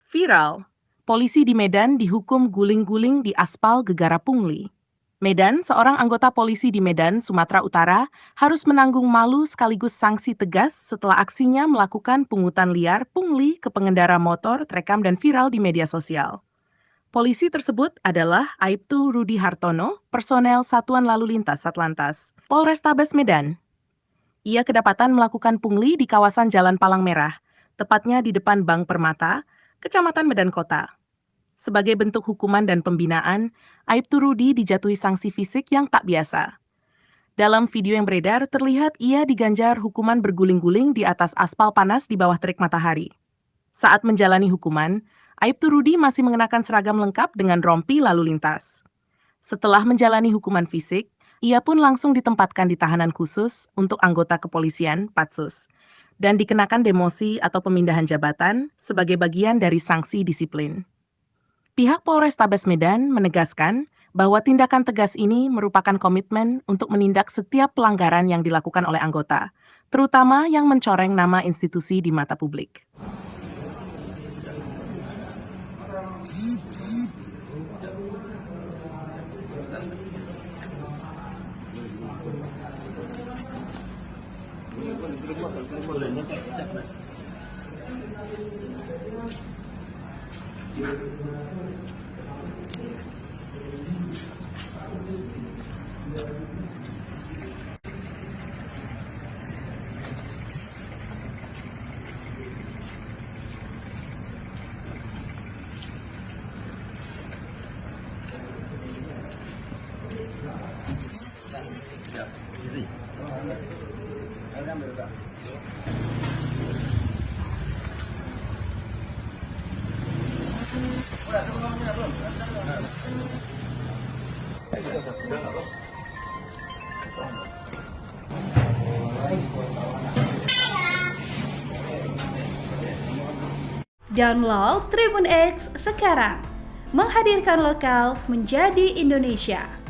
Viral, polisi di Medan dihukum guling-guling di aspal Gegara Pungli. Medan, seorang anggota polisi di Medan, Sumatera Utara, harus menanggung malu sekaligus sanksi tegas setelah aksinya melakukan pungutan liar pungli ke pengendara motor terekam dan viral di media sosial. Polisi tersebut adalah Aibtu Rudi Hartono, personel Satuan Lalu Lintas Satlantas, Polrestabes Medan. Ia kedapatan melakukan pungli di kawasan Jalan Palang Merah, tepatnya di depan Bank Permata, Kecamatan Medan Kota. Sebagai bentuk hukuman dan pembinaan, Aibtu Rudi dijatuhi sanksi fisik yang tak biasa. Dalam video yang beredar, terlihat ia diganjar hukuman berguling-guling di atas aspal panas di bawah terik matahari. Saat menjalani hukuman, Aibtu Rudi masih mengenakan seragam lengkap dengan rompi lalu lintas. Setelah menjalani hukuman fisik, ia pun langsung ditempatkan di tahanan khusus untuk anggota kepolisian, Patsus, dan dikenakan demosi atau pemindahan jabatan sebagai bagian dari sanksi disiplin. Pihak Polrestabes Medan menegaskan bahwa tindakan tegas ini merupakan komitmen untuk menindak setiap pelanggaran yang dilakukan oleh anggota, terutama yang mencoreng nama institusi di mata publik. Download Tribun X sekarang, menghadirkan lokal menjadi Indonesia.